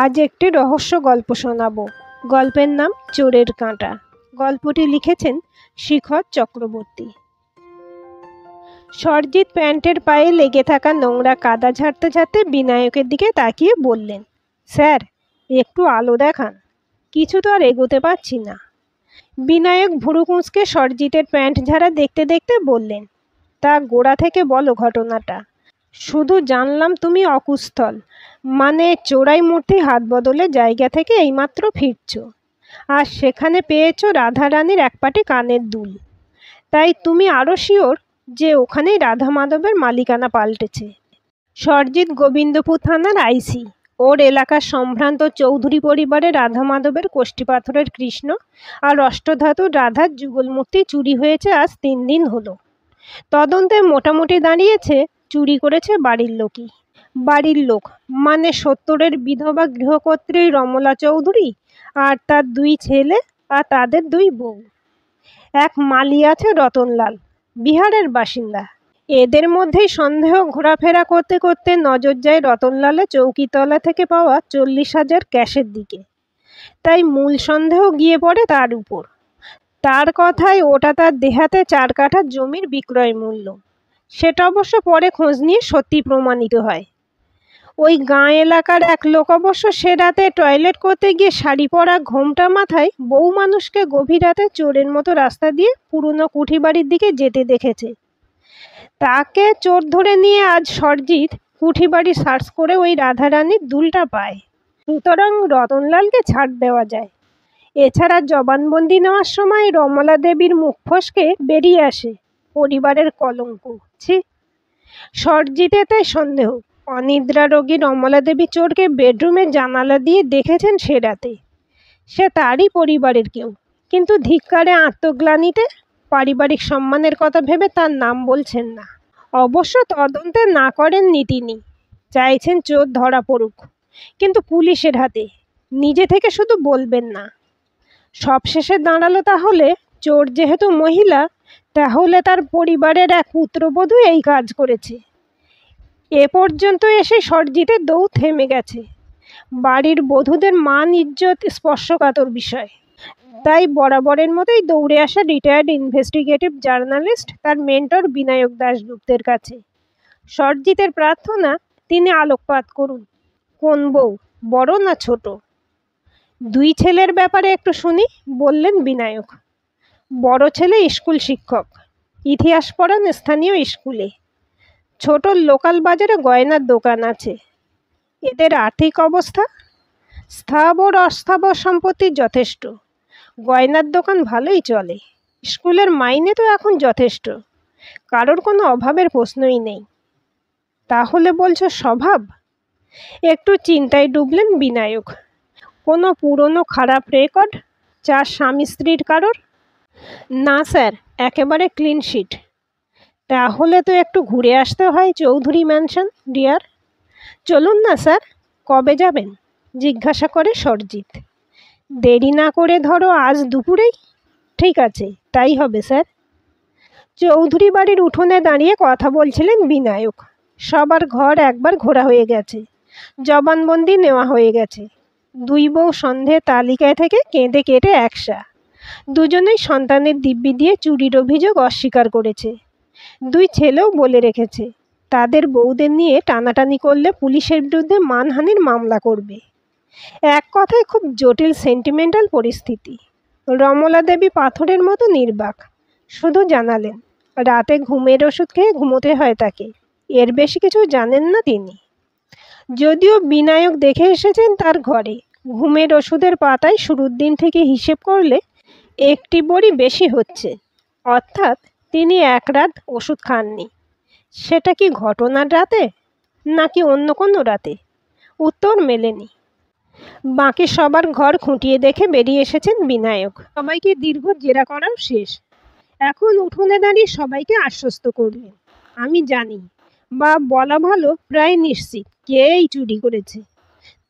আজ একটি রহস্য গল্প শোনাবো। গল্পের নাম চোরের কাঁটা। গল্পটি লিখেছেন শিখর চক্রবর্তী। সরজিৎ প্যান্টের পায়ে লেগে থাকা নোংরা কাদা ঝাড়তে ঝাড়তে বিনায়কের দিকে তাকিয়ে বললেন, স্যার, একটু আলো দেখান, কিছু তো আর এগোতে পারছি না। বিনায়ক ভুরু কুঁচকে সরজিতের প্যান্ট ঝাড়া দেখতে দেখতে বললেন, তা গোড়া থেকে বলো ঘটনাটা। শুধু জানলাম তুমি অকুস্থল, মানে চোরাই মূর্তি হাত বদলে জায়গা থেকে এইমাত্র ফিরছ, আর সেখানে পেয়েছো রাধারানীর এক পাটি কানের দুল। তাই তুমি আরও শিওর যে ওখানেই রাধা মাধবের মালিকানা পাল্টেছে। সরজিৎ গোবিন্দপুর থানার আইসি। ওর এলাকার সম্ভ্রান্ত চৌধুরী পরিবারের রাধা মাধবের কোষ্ঠী পাথরের কৃষ্ণ আর অষ্টধাতুর রাধার যুগল মূর্তি চুরি হয়েছে আজ 3 দিন হলো। তদন্তে মোটামুটি দাঁড়িয়েছে চুরি করেছে বাড়ির লোকই। বাড়ির লোক মানে 70-এর বিধবা গৃহকর্ত্রী রমলা চৌধুরী আর তার 2 ছেলে আর তাদের 2 বউ। এক মালি আছে রতনলাল, বিহারের বাসিন্দা। এদের মধ্যেই সন্দেহ ঘোরাফেরা করতে করতে নজর যায় রতনলালের চৌকিতলা থেকে পাওয়া 40,000 ক্যাশের দিকে। তাই মূল সন্দেহ গিয়ে পড়ে তার উপর। তার কথায় ওটা তার দেহাতে 4 কাঠা জমির বিক্রয় মূল্য। সেটা অবশ্য পরে খোঁজ নিয়ে সত্যি প্রমাণিত হয়। ওই গাঁ এলাকার এক লোক অবশ্য সে রাতে টয়লেট করতে গিয়ে শাড়ি পরা ঘোমটা মাথায় বউ মানুষকে গভীর রাতে চোরের মতো রাস্তা দিয়ে পুরনো কুঠি বাড়ির দিকে যেতে দেখেছে। তাকে চোর ধরে নিয়ে আজ সরজিৎ কুঠি বাড়ি সার্চ করে ওই রাধারানীর দুলটা পায়। সুতরাং রতনলালকে ছাড় দেওয়া যায়। এছাড়া জবানবন্দি নেওয়ার সময় রমলা দেবীর মুখ ফসকে বেরিয়ে আসে পরিবারের কলঙ্ক। সরজিতেতে সন্দেহ, অনিদ্রা রোগী রমলা দেবী চোরকে বেডরুমের জানালা দিয়ে দেখেছেন সে রাতে। সে তারই পরিবারের কেউ, কিন্তু ধিক্কারে আত্মগ্লানিতে পারিবারিক সম্মানের কথা ভেবে তার নাম বলছেন না। অবশ্য তদন্তে না করেননি তিনি, চাইছেন চোর ধরা পড়ুক, কিন্তু পুলিশের হাতে, নিজে থেকে শুধু বলবেন না। সবশেষে দাঁড়ালো তাহলে চোর যেহেতু মহিলা, তাহলে তার পরিবারের এক পুত্রবধূ এই কাজ করেছে। এ পর্যন্ত এসে সরজিতের দৌড় থেমে গেছে। বাড়ির বধূদের মান ইজ্জত স্পর্শকাতর বিষয়। তাই বরাবরের মতোই দৌড়ে আসা রিটায়ার্ড ইনভেস্টিগেটিভ জার্নালিস্ট তার মেন্টর বিনায়ক দাশগুপ্তের কাছে। সরজিতের প্রার্থনা তিনি আলোকপাত করুন। কোন বউ, বড় না ছোট? 2 ছেলের ব্যাপারে একটু শুনি, বললেন বিনায়ক। বড় ছেলে স্কুল শিক্ষক, ইতিহাস পড়ান স্থানীয় স্কুলে। ছোট লোকাল বাজারে গয়নার দোকান আছে। এদের আর্থিক অবস্থা স্থাবর অস্থাবর সম্পত্তি যথেষ্ট। গয়নার দোকান ভালোই চলে, স্কুলের মাইনে তো এখন যথেষ্ট, কারোর কোনো অভাবের প্রশ্নই নেই। তাহলে বলছো স্বভাব? একটু চিন্তায় ডুবলেন বিনায়ক। কোনো পুরনো খারাপ রেকর্ড 4 স্বামী স্ত্রীর কারোর? না স্যার, একেবারে ক্লিন শিট। তাহলে তো একটু ঘুরে আসতে হয় চৌধুরী ম্যানশন ডিয়ার। চলুন না স্যার, কবে যাবেন? জিজ্ঞাসা করে সরজিৎ। দেরি না করে ধরো আজ দুপুরেই। ঠিক আছে, তাই হবে স্যার। চৌধুরী বাড়ির উঠোনে দাঁড়িয়ে কথা বলছিলেন বিনায়ক। সবার ঘর একবার ঘোরা হয়ে গেছে, জবানবন্দি নেওয়া হয়ে গেছে। 2 বউ সন্দেহের তালিকায় থেকে কেঁদে কেটে একসা। দুজনেই সন্তানের দিব্যি দিয়ে চুরির অভিযোগ অস্বীকার করেছে। 2 ছেলেও বলে রেখেছে তাদের বউদের নিয়ে টানাটানি করলে পুলিশের বিরুদ্ধে মানহানির মামলা করবে। এক কথায় খুব জটিল সেন্টিমেন্টাল পরিস্থিতি। রমলা দেবী পাথরের মতো নির্বাক। শুধু জানালেন রাতে ঘুমের ওষুধ খেয়ে ঘুমোতে হয় তাকে, এর বেশি কিছু জানেন না তিনি। যদিও বিনায়ক দেখে এসেছেন তার ঘরে ঘুমের ওষুধের পাতায় শুরুর দিন থেকে হিসেব করলে 1টি বড়ি বেশি হচ্ছে, অর্থাৎ তিনি 1 রাত ওষুধ খাননি। সেটা কি ঘটনার রাতে নাকি অন্য কোনো রাতে? উত্তর মেলেনি। বাকি সবার ঘর খুঁটিয়ে দেখে বেরিয়ে এসেছেন বিনায়ক। সবাইকে দীর্ঘ জেরা করাও শেষ। এখন উঠোনে দাঁড়িয়ে সবাইকে আশ্বস্ত করলেন, আমি জানি, বা বলা ভালো প্রায় নিশ্চিত কে এই চুরি করেছে।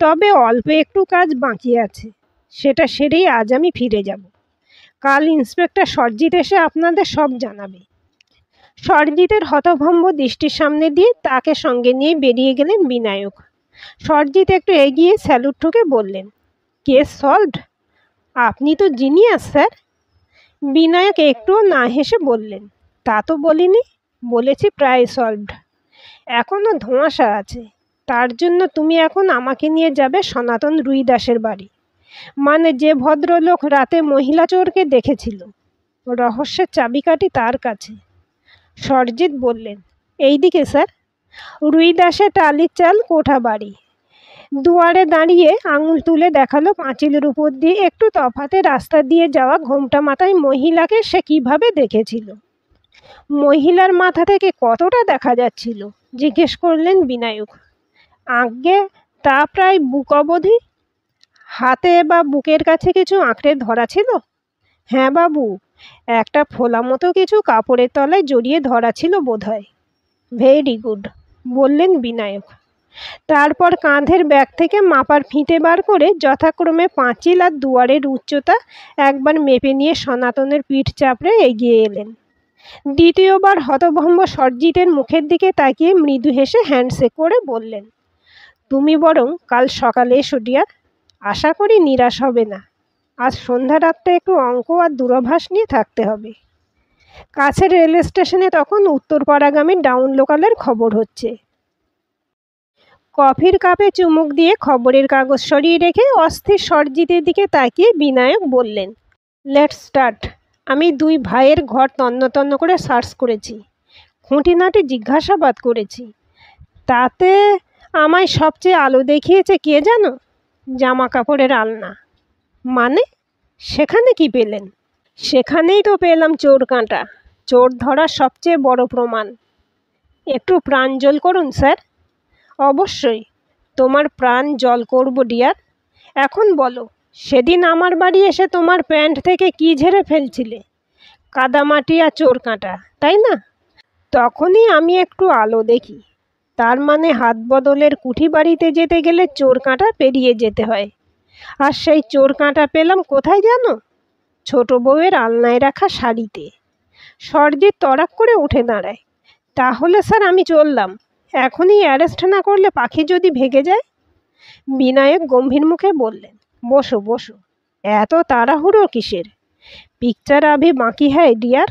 তবে অল্প একটু কাজ বাকি আছে, সেটা সেরেই আজ আমি ফিরে যাব। কাল ইন্সপেক্টর সরজিৎ এসে আপনাদের সব জানাবে। সরজিতের হতভম্ব দৃষ্টির সামনে দিয়ে তাকে সঙ্গে নিয়ে বেরিয়ে গেলেন বিনায়ক। সরজিৎ একটু এগিয়ে স্যালুট ঠুকে বললেন, কেস সলভড? আপনি তো জিনিয়াস স্যার। বিনায়ক একটুও না হেসে বললেন, তা তো বলিনি, বলেছি প্রায় সলভড। এখনও ধোঁয়াশা আছে। তার জন্য তুমি এখন আমাকে নিয়ে যাবে সনাতন রুই দাসের বাড়ি, মানে যে ভদ্রলোক রাতে মহিলা চোরকে দেখেছিল। রহস্যের চাবিকাঠি তার কাছে। সরজিৎ বললেন, এইদিকে স্যার। রুই দাসের টালির চাল কোঠা বাড়ি। দুয়ারে দাঁড়িয়ে আঙুল তুলে দেখালো পাঁচিলের উপর দিয়ে একটু তফাতে রাস্তা দিয়ে যাওয়া ঘোমটা মাথায় মহিলাকে সে কিভাবে দেখেছিল। মহিলার মাথা থেকে কতটা দেখা যাচ্ছিল জিজ্ঞেস করলেন বিনায়ক। আজ্ঞে তা প্রায় বুক অবধি। হাতে বা বুকের কাছে কিছু আঁকড়ে ধরা ছিল? হ্যাঁ বাবু, একটা ফোলা মতো কিছু কাপড়ের তলায় জড়িয়ে ধরা ছিল বোধহয়। ভেরি গুড, বললেন বিনায়ক। তারপর কাঁধের ব্যাগ থেকে মাপার ফিতে বার করে যথাক্রমে পাঁচিল আর দুয়ারের উচ্চতা একবার মেপে নিয়ে সনাতনের পিঠ চাপড়ে এগিয়ে এলেন। দ্বিতীয়বার হতভম্ব সরজিতের মুখের দিকে তাকিয়ে মৃদু হেসে হ্যান্ডশেক করে বললেন, তুমি বরং কাল সকালে এসো ডিয়ার। আশা করি নিরাশ হবে না। আজ সন্ধ্যা রাতটা একটু অঙ্ক আর দূরভাষ নিয়ে থাকতে হবে। কাছের রেল স্টেশনে তখন উত্তরপাড়াগামী ডাউন লোকালের খবর হচ্ছে। কফির কাপে চুমুক দিয়ে খবরের কাগজ সরিয়ে রেখে অস্থির সরজিতের দিকে তাকিয়ে বিনায়ক বললেন, লেটস স্টার্ট। আমি দুই ভাইয়ের ঘর তন্ন তন্ন করে সার্চ করেছি, খুঁটিনাটি জিজ্ঞাসাবাদ করেছি। তাতে আমায় সবচেয়ে আলো দেখিয়েছে কে জানো? জামা কাপড়ের আলনা। মানে? সেখানে কি পেলেন? সেখানেই তো পেলাম চোর কাঁটা, চোর ধরার সবচেয়ে বড় প্রমাণ। একটু প্রাণ জল করুন স্যার। অবশ্যই, তোমার প্রাণ জল করব ডিয়ার। এখন বলো, সেদিন আমার বাড়ি এসে তোমার প্যান্ট থেকে কি ঝেড়ে ফেলছিলে? কাদামাটি আর চোর কাঁটা, তাই না? তখনই আমি একটু আলো দেখি। তার মানে হাত বদলের কুঠি বাড়িতে যেতে গেলে চোর কাঁটা পেরিয়ে যেতে হয়। আর সেই চোর কাঁটা পেলাম কোথায় জানো? ছোট বউয়ের আলনায় রাখা শাড়িতে। সরজিৎ তড়াক করে উঠে দাঁড়ায়। তাহলে স্যার আমি চললাম। এখনই অ্যারেস্ট না করলে পাখি যদি ভেগে যায়। বিনায়ক গম্ভীর মুখে বললেন, বসো বসো, এত তাড়াহুড়ো কিসের? পিকচার আভি বাকি হ্যায় ডিয়ার।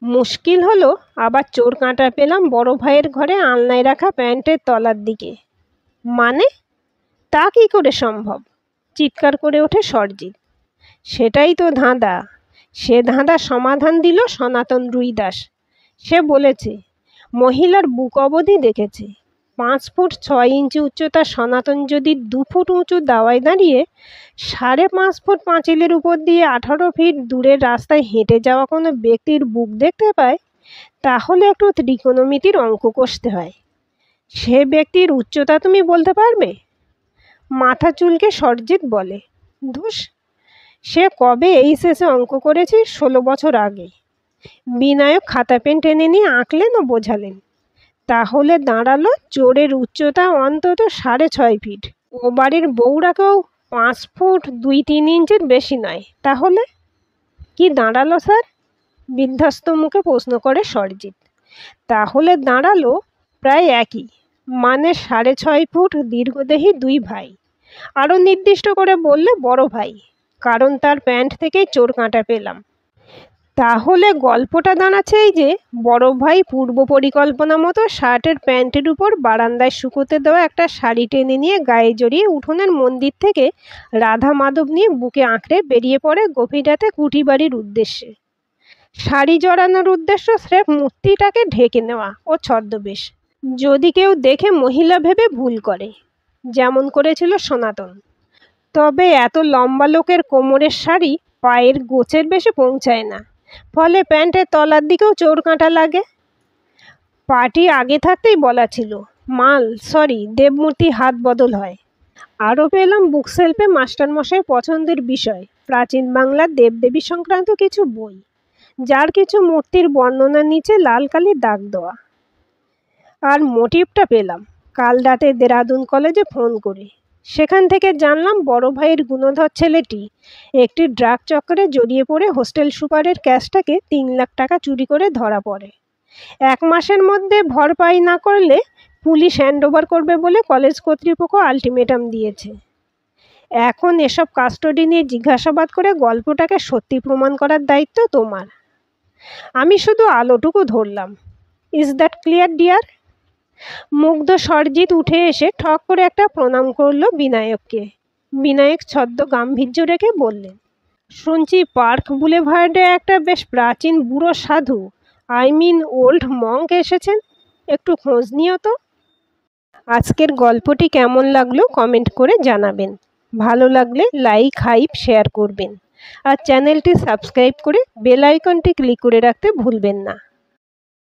মুশকিল হলো আবার চোর কাঁটা পেলাম বড় ভাইয়ের ঘরে আলনায় রাখা প্যান্টের তলার দিকে। মানে? তা কি করে সম্ভব? চিৎকার করে ওঠে সরজিৎ। সেটাই তো ধাঁধা। সে ধাঁধার সমাধান দিল সনাতন রুই দাস। সে বলেছে মহিলার বুক অবধি দেখেছে। 5 ফুট 6 ইঞ্চি উচ্চতার সনাতন যদি 2 ফুট উঁচু দাওয়ায় দাঁড়িয়ে 5.5 ফুট পাঁচিলের উপর দিয়ে 18 ফিট দূরের রাস্তায় হেঁটে যাওয়া কোনো ব্যক্তির বুক দেখতে পায়, তাহলে একটু ত্রিকোণমিতির অঙ্ক কষতে হয়। সে ব্যক্তির উচ্চতা তুমি বলতে পারবে? মাথা চুলকে সরজিৎ বলে, ধুস, সে কবে এই শেষে অঙ্ক করেছি, 16 বছর আগে। বিনায়ক খাতা পেন টেনে নিয়ে আঁকলেন ও বোঝালেন। তাহলে দাঁড়ালো চোরের উচ্চতা অন্তত 6.5 ফিট। ও বাড়ির বউরাকেও 5 ফুট 2-3 ইঞ্চির বেশি নয়। তাহলে কি দাঁড়ালো স্যার? বিধ্বস্ত মুখে প্রশ্ন করে সরজিৎ। তাহলে দাঁড়ালো প্রায় একই, মানে 6.5 ফুট দীর্ঘদেহী 2 ভাই। আরও নির্দিষ্ট করে বললে বড় ভাই, কারণ তার প্যান্ট থেকেই চোর কাঁটা পেলাম। তাহলে গল্পটা দাঁড়াচ্ছে এই যে, বড় ভাই পূর্ব পরিকল্পনা মতো শার্টের প্যান্টের উপর বারান্দায় শুকোতে দেওয়া একটা শাড়ি টেনে নিয়ে গায়ে জড়িয়ে উঠোনের মন্দির থেকে রাধা মাধব নিয়ে বুকে আঁকড়ে বেরিয়ে পড়ে গভীর রাতে কুঠি বাড়ির উদ্দেশ্যে। শাড়ি জড়ানোর উদ্দেশ্য স্রেফ মূর্তিটাকে ঢেকে নেওয়া ও ছদ্মবেশ। যদি কেউ দেখে মহিলা ভেবে ভুল করে, যেমন করেছিল সনাতন। তবে এত লম্বা লোকের কোমরের শাড়ি পায়ের গোছের বেশি পৌঁছায় না, ফলে প্যান্টের তলার দিকেও চোর কাঁটা লাগে। পার্টি আগে থাকতেই বলা ছিল, মাল দেবমূর্তি হাত বদল হয়। আরও পেলাম বুকশেলফে মাস্টারমশাই পছন্দের বিষয় প্রাচীন বাংলার দেবদেবী সংক্রান্ত কিছু বই, যার কিছু মূর্তির বর্ণনার নিচে লাল কালির দাগ দেওয়া। আর মোটিভটা পেলাম কাল রাতে দেরাদুন কলেজে ফোন করে। সেখান থেকে জানলাম বড় ভাইয়ের গুণধর ছেলেটি একটি ড্রাগ চক্করে জড়িয়ে পড়ে হোস্টেল সুপারের ক্যাশটাকে 3 লাখ টাকা চুরি করে ধরা পড়ে। 1 মাসের মধ্যে ভরপাই না করলে পুলিশ হ্যান্ডওভার করবে বলে কলেজ কর্তৃপক্ষ আলটিমেটাম দিয়েছে। এখন এসব কাস্টডি নিয়ে জিজ্ঞাসাবাদ করে গল্পটাকে সত্যি প্রমাণ করার দায়িত্ব তোমার। আমি শুধু আলোটুকু ধরলাম। ইজ দ্যাট ক্লিয়ার ডিয়ার? মুগ্ধ সরজিৎ উঠে এসে ঠক করে একটা প্রণাম করলো বিনায়ককে। বিনায়ক ছদ্ম গাম্ভীর্য রেখে বললেন, শুনছি পার্ক বুলেভার্ডে একটা বেশ প্রাচীন বুড়ো সাধু, ওল্ড মঙ্ক এসেছেন। একটু খোঁজ নিও তো। আজকের গল্পটি কেমন লাগলো কমেন্ট করে জানাবেন। ভালো লাগলে লাইক, হাইপ, শেয়ার করবেন। আর চ্যানেলটি সাবস্ক্রাইব করে বেল আইকনটি ক্লিক করে রাখতে ভুলবেন না।